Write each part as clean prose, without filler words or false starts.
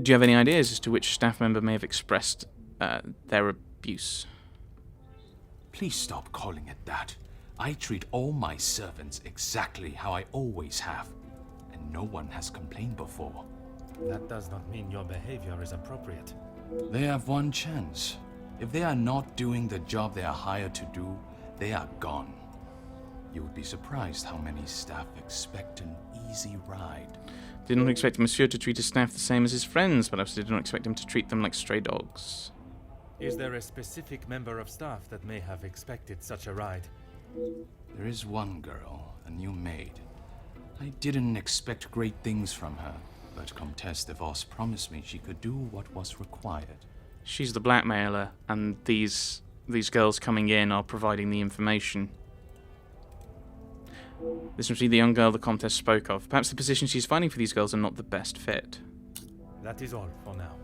Do you have any ideas as to which staff member may have expressed their abuse? Please stop calling it that. I treat all my servants exactly how I always have, and no one has complained before. That does not mean your behavior is appropriate. They have one chance. If they are not doing the job they are hired to do, they are gone. You would be surprised how many staff expect an easy ride. Did not expect Monsieur to treat his staff the same as his friends, but I also did not expect him to treat them like stray dogs. Is there a specific member of staff that may have expected such a ride? There is one girl, a new maid. I didn't expect great things from her, but Comtesse de Vos promised me she could do what was required. She's the blackmailer, and these girls coming in are providing the information. This must be the young girl the Comtesse spoke of. Perhaps the positions she's finding for these girls are not the best fit. That is all for now.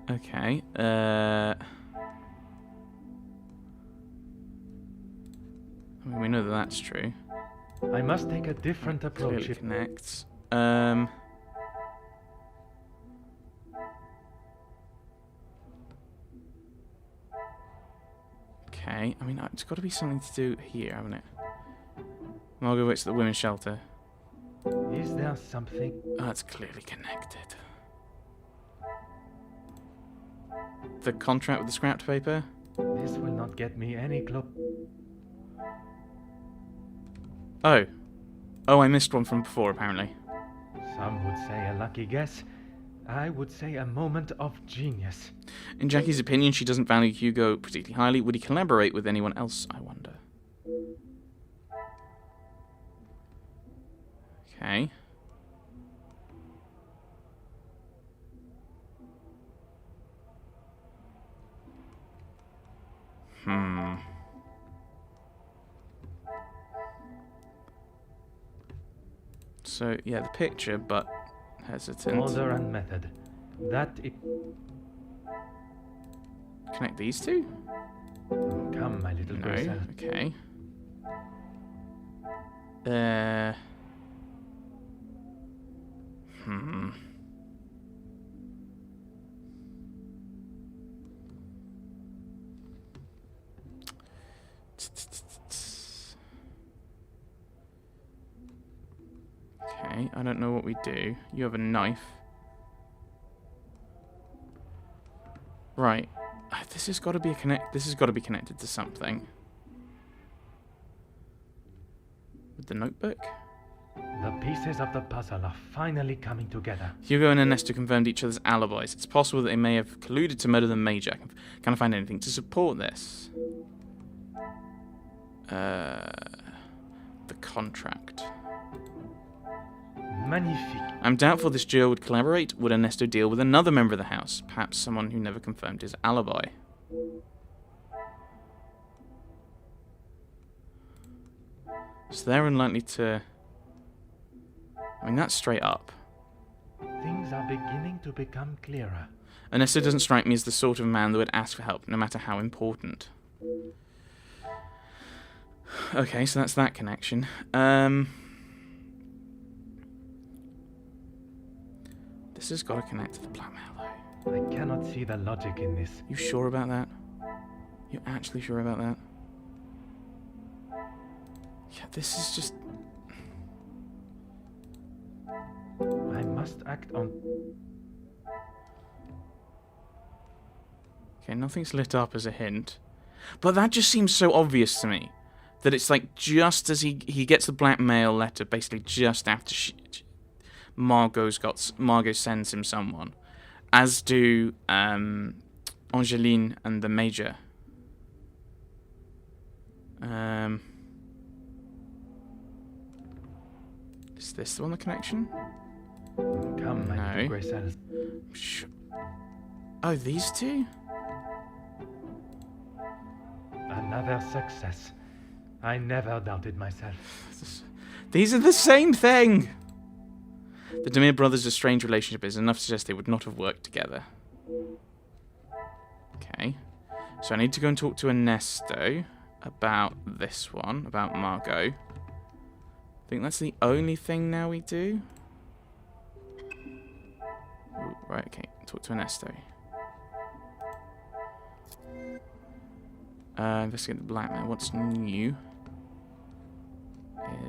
Okay, I mean, we know that that's true. I must take a different approach. Clearly connects. Okay, I mean, it's got to be something to do here, haven't it? Margot works at the women's shelter. Is there something? Oh, it's clearly connected. The contract with the scrapped paper? This will not get me any close. Oh. Oh, I missed one from before, apparently. Some would say a lucky guess. I would say a moment of genius. In Jackie's opinion, she doesn't value Hugo particularly highly. Would he collaborate with anyone else, I wonder? Okay. So, yeah, the picture, but hesitant. Order and method. That it... Connect these two? Come, my little No, Grisel. okay. Okay, I don't know what we do. You have a knife. Right. This has got to be this has got to be connected to something. With the notebook? The pieces of the puzzle are finally coming together. Hugo and Ernesto confirmed each other's alibis. It's possible that they may have colluded to murder the Major. Can I find anything to support this? The contract. Magnifique. I'm doubtful this duo would collaborate. Would Ernesto deal with another member of the house? Perhaps someone who never confirmed his alibi. So they're unlikely to... I mean, that's straight up. Things are beginning to become clearer. Ernesto doesn't strike me as the sort of man that would ask for help, no matter how important. Okay, so that's that connection. This has got to connect to the blackmail, though. I cannot see the logic in this. You sure about that? You actually sure about that? Yeah, this is just... I must act on... Okay, nothing's lit up as a hint. But that just seems so obvious to me. That it's like just as he gets the blackmail letter, basically just after Margot sends him someone. As do Angeline and the Major. Is this the one, the connection? Come, my No. little Grisel. Oh, these two? Another success. I never doubted myself. These are the same thing! The Demir brothers' strange relationship is enough to suggest they would not have worked together. Okay. So I need to go and talk to Ernesto about this one, about Margot. think that's the only thing now we do. Ooh, right, okay. Talk to Ernesto. Investigate the blackmail. What's new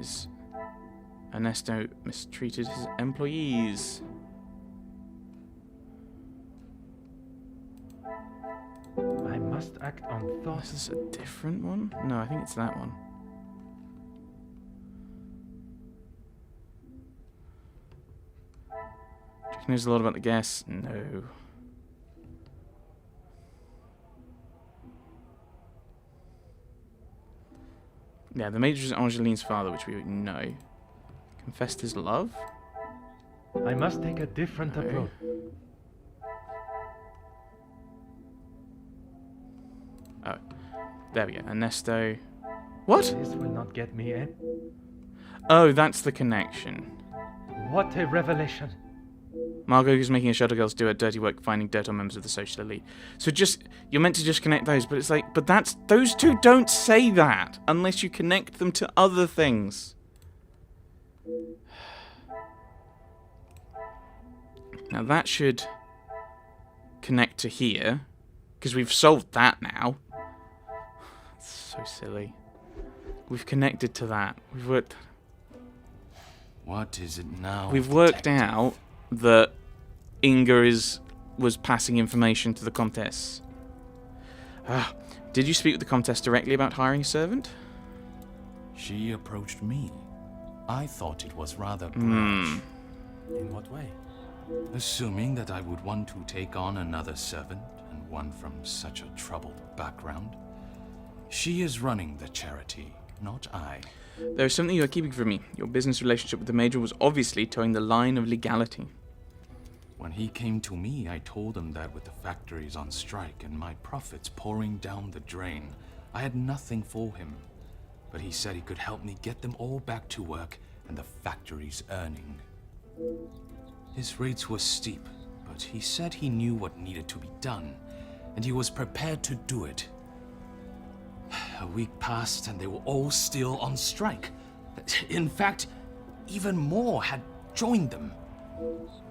is Ernesto mistreated his employees. I must act on thought. Is this a different one? No, I think it's that one. Jack knows a lot about the guests. No. Yeah, the Major is Angeline's father, which we know. Confessed his love? I must take a different approach. Oh, there we go. Ernesto. What? This will not get me in. Oh, that's the connection. What a revelation. Margot is making her shuttle girls do her dirty work finding dirt on members of the social elite. So just, you're meant to just connect those, but it's like, but that's, those two don't say that unless you connect them to other things. Now that should connect to here, because we've solved that now. It's so silly. We've connected to that. We've worked. What is it now? We've worked out that Inga was passing information to the Comtesse. Did you speak with the Comtesse directly about hiring a servant? She approached me. I thought it was rather brash. In what way? Assuming that I would want to take on another servant, and one from such a troubled background. She is running the charity, not I. There is something you are keeping from me. Your business relationship with the Major was obviously towing the line of legality. When he came to me, I told him that with the factories on strike and my profits pouring down the drain, I had nothing for him. But he said he could help me get them all back to work and the factories earning. His rates were steep, but he said he knew what needed to be done, and he was prepared to do it. A week passed and they were all still on strike. In fact, even more had joined them.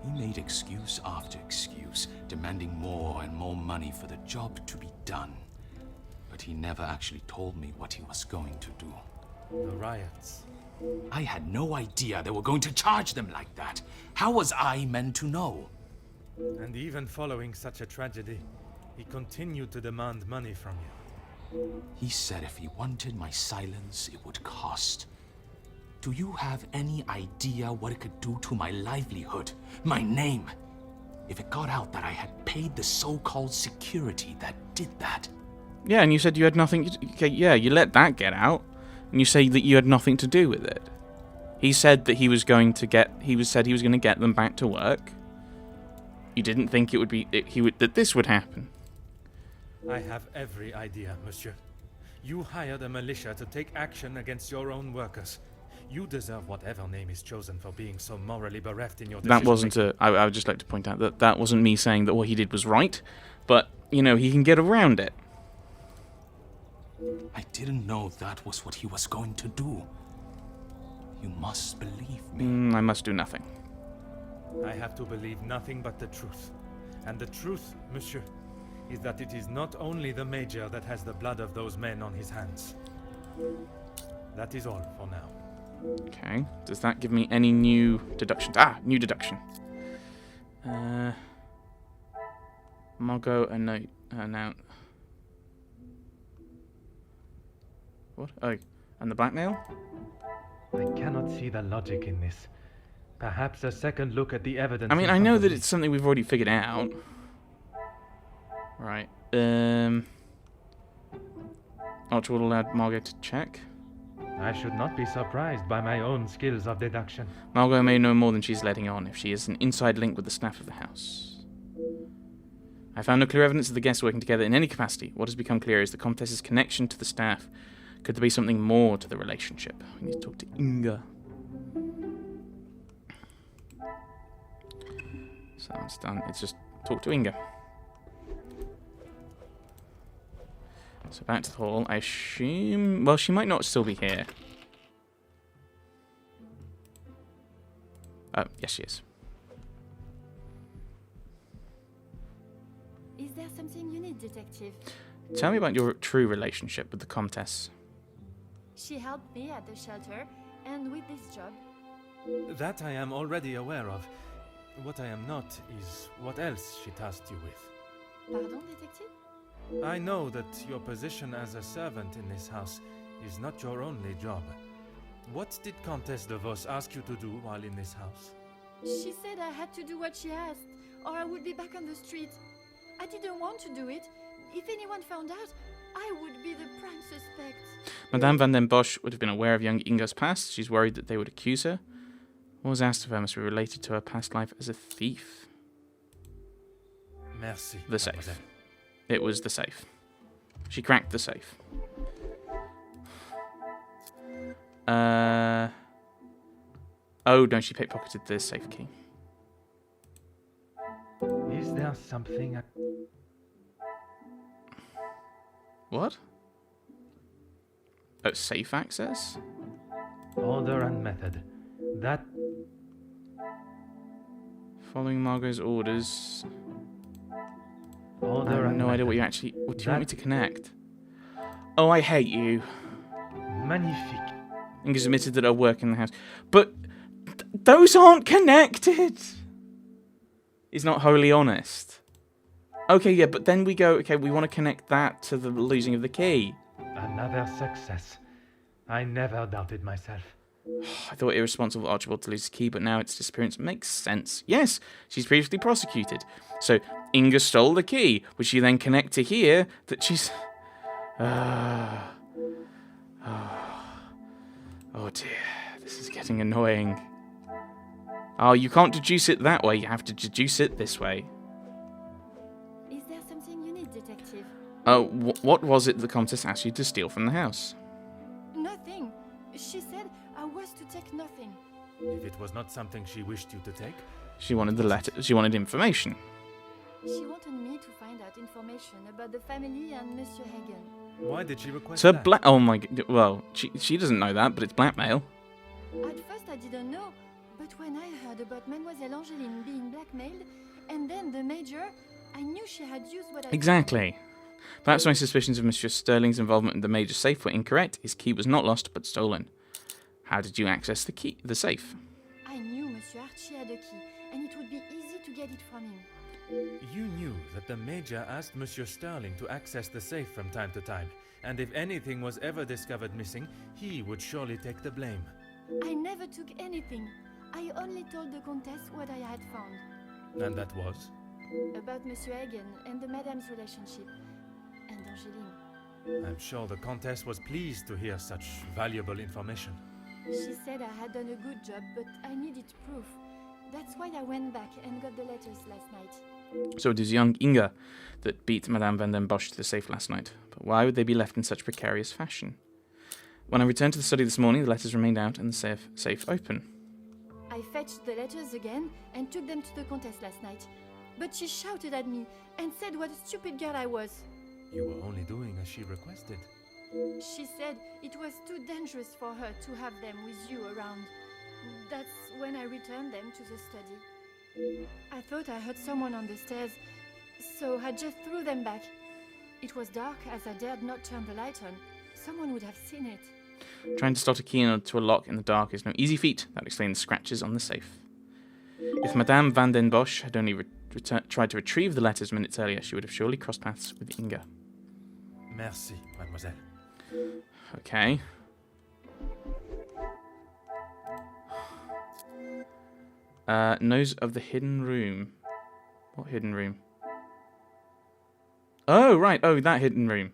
He made excuse after excuse, demanding more and more money for the job to be done. But he never actually told me what he was going to do. The riots. I had no idea they were going to charge them like that. How was I meant to know? And even following such a tragedy, he continued to demand money from you. He said if he wanted my silence, it would cost. Do you have any idea what it could do to my livelihood, my name? If it got out that I had paid the so-called security that did that. Yeah, and you said you had nothing. Okay, yeah, you let that get out, and you say that you had nothing to do with it. He said that he was going to get. Said he was going to get them back to work. You didn't think it would be that this would happen. I have every idea, monsieur. You hired a militia to take action against your own workers. You deserve whatever name is chosen for being so morally bereft in your decision. That wasn't a. I would just like to point out that that wasn't me saying that what he did was right, but you know he can get around it. I didn't know that was what he was going to do. You must believe me. I must do nothing. I have to believe nothing but the truth. And the truth, monsieur, is that it is not only the Major that has the blood of those men on his hands. That is all for now. Okay. Does that give me any new deductions? New deduction. Margot and note. Now. What? Oh, and the blackmail? I cannot see the logic in this. Perhaps a second look at the evidence. I mean, I know that it's something we've already figured out. Right. Archibald allowed Margot to check. I should not be surprised by my own skills of deduction. Margot may know more than she's letting on if she is an inside link with the staff of the house. I found no clear evidence of the guests working together in any capacity. What has become clear is the Comtesse's connection to the staff. Could there be something more to the relationship? We need to talk to Inga. So that's done. It's just talk to Inga. So back to the hall. I assume... Well, she might not still be here. Oh, yes, she is. Is there something you need, Detective? Tell me about your true relationship with the Comtesse. She helped me at the shelter, and with this job. That I am already aware of. What I am not is what else she tasked you with. Pardon, Detective? I know that your position as a servant in this house is not your only job. What did Countess de Vos ask you to do while in this house? She said I had to do what she asked, or I would be back on the street. I didn't want to do it. If anyone found out, I would be the prime suspect. Madame van den Bosch would have been aware of young Inga's past. She's worried that they would accuse her. What was asked of her must be related to her past life as a thief. Merci. The safe. Mademoiselle. It was the safe. She cracked the safe. Oh, no, she pickpocketed the safe key. Is there something What? Oh, safe access? order and method? That Following Margot's orders. I order have and no idea what method. you actually... What do you want me to connect? Oh, I hate you. Magnifique. Inga's admitted that her work in the house. But those aren't connected. He's not wholly honest. Okay, yeah, but then we go, okay, we want to connect that to the losing of the key. Another success. I never doubted myself. I thought irresponsible Archibald to lose the key, but now its disappearance makes sense. Yes, she's previously prosecuted. So Inga stole the key, which you then connect to here that she's... Oh dear, this is getting annoying. Oh, you can't deduce it that way, you have to deduce it this way. Is there something you need, Detective? Oh, what was it the Comtesse asked you to steal from the house? Nothing. She said I was to take nothing. If it was not something she wished you to take, She wanted the letter. She wanted information. She wanted me to find out information about the family and Monsieur Hagen. why did she request So that? oh my. Well, she doesn't know that, but it's blackmail. At first I didn't know, but when I heard about Mademoiselle Angeline being blackmailed, and then the Major, I knew she had used what I... Exactly. Perhaps my suspicions of Monsieur Sterling's involvement in the major safe were incorrect. His key was not lost, but stolen. How did you access the safe? I knew Monsieur Archie had a key, and it would be easy to get it from him. You knew that the Major asked Monsieur Sterling to access the safe from time to time, and if anything was ever discovered missing, he would surely take the blame. I never took anything. I only told the Comtesse what I had found. And that was? About Monsieur Hagen and the Madame's relationship. And Angeline. I'm sure the Countess was pleased to hear such valuable information. She said I had done a good job, but I needed proof. That's why I went back and got the letters last night. So it is young Inga that beat Madame van den Bosch to the safe last night. But why would they be left in such precarious fashion? When I returned to the study this morning, the letters remained out and the safe open. I fetched the letters again and took them to the Comtesse last night. But she shouted at me and said what a stupid girl I was. You were only doing as she requested. She said it was too dangerous for her to have them with you around. That's when I returned them to the study. I thought I heard someone on the stairs, so I just threw them back. It was dark as I dared not turn the light on. Someone would have seen it. Trying to slot a key into a lock in the dark is no easy feat. That explains the scratches on the safe. If Madame van den Bosch had only tried to retrieve the letters minutes earlier, she would have surely crossed paths with Inga. Merci, mademoiselle. Okay. Knows of the hidden room. What hidden room? Oh, right. Oh, that hidden room.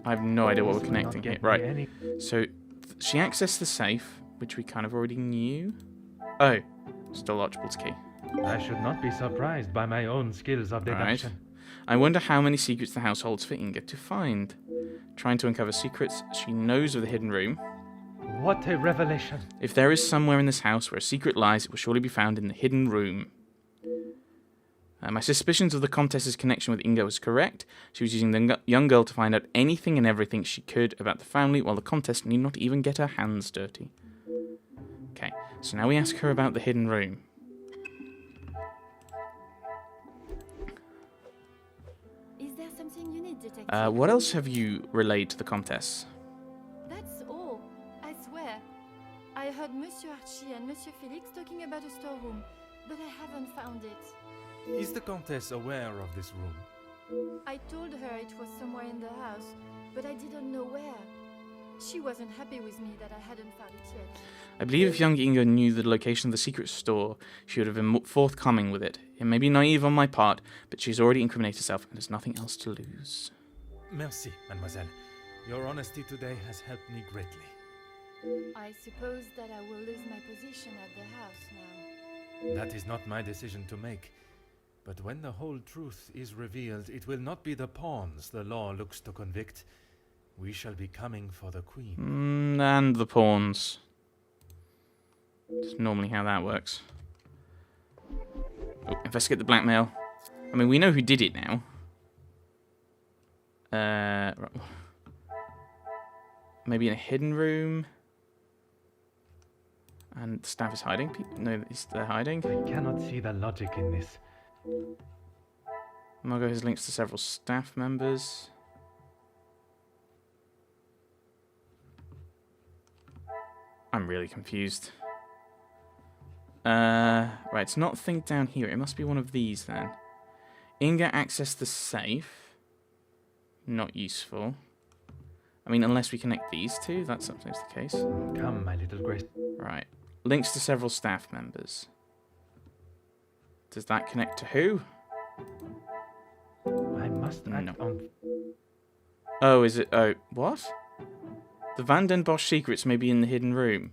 I have no idea what we're connecting here. Right. So, she accessed the safe, which we kind of already knew. Oh, stole Archibald's key. I should not be surprised by my own skills of deduction. Right. I wonder how many secrets the house holds for Inga to find. Trying to uncover secrets she knows of the hidden room. What a revelation! If there is somewhere in this house where a secret lies, it will surely be found in the hidden room. My suspicions of the Comtesse's connection with Inga was correct. She was using the young girl to find out anything and everything she could about the family, while the Comtesse need not even get her hands dirty. Okay, so now we ask her about the hidden room. Is there something you need, detective? What else have you relayed to the Comtesse? That's all. I swear. I heard Monsieur Archie and Monsieur Felix talking about a storeroom, but I haven't found it. Is the Countess aware of this room? I told her it was somewhere in the house, but I didn't know where. She wasn't happy with me that I hadn't found it yet. I believe if young Inga knew the location of the secret store, she would have been forthcoming with it. It may be naive on my part, but she's already incriminated herself and has nothing else to lose. Merci, mademoiselle. Your honesty today has helped me greatly. I suppose that I will lose my position at the house now. That is not my decision to make. But when the whole truth is revealed, it will not be the pawns the law looks to convict. We shall be coming for the queen. And the pawns. That's normally how that works. Oh, investigate the blackmail. I mean, we know who did it now. Right. Maybe in a hidden room. And the staff is hiding. No, they're hiding. I cannot see the logic in this. Margot has links to several staff members. I'm really confused. Right, it's not a thing down here. It must be one of these then. Inga accessed the safe. Not useful. I mean, unless we connect these two, that's sometimes the case. Come, my little grace. Right. Links to several staff members. Does that connect to who? I must act on... Oh, is it... Oh, what? The Van den Bosch secrets may be in the hidden room.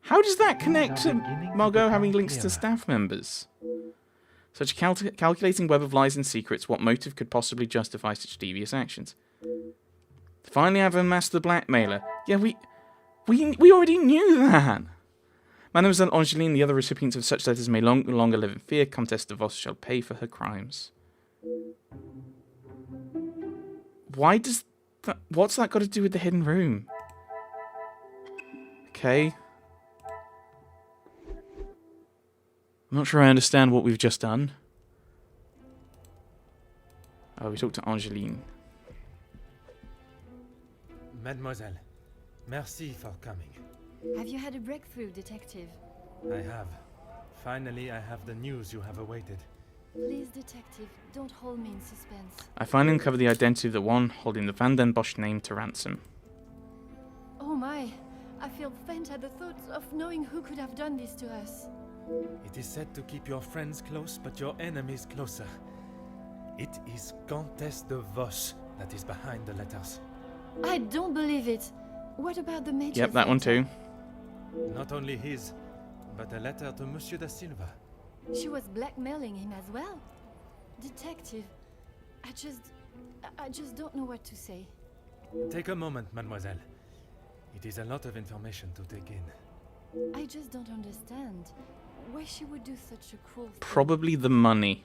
How does that connect to Margot having links to staff members? Such a calculating web of lies and secrets, what motive could possibly justify such devious actions? Finally, I've unmasked the blackmailer. Yeah, we already knew that. Mademoiselle Angeline and the other recipients of such letters may longer live in fear. Comtesse de Vos shall pay for her crimes. Why does that... What's that got to do with the hidden room? Okay. I'm not sure I understand what we've just done. Oh, we talked to Angeline. Mademoiselle, merci for coming. Have you had a breakthrough, detective? I have. Finally, I have the news you have awaited. Please, detective, don't hold me in suspense. I finally uncovered the identity of the one holding the Van den Bosch name to ransom. Oh my, I feel faint at the thought of knowing who could have done this to us. It is said to keep your friends close, but your enemies closer. It is Comtesse de Vos that is behind the letters. I don't believe it. What about the major? Yep, that one too. Not only his, but a letter to Monsieur da Silva. She was blackmailing him as well. Detective, I just don't know what to say. Take a moment, mademoiselle. It is a lot of information to take in. I just don't understand why she would do such a cruel thing. Probably the money.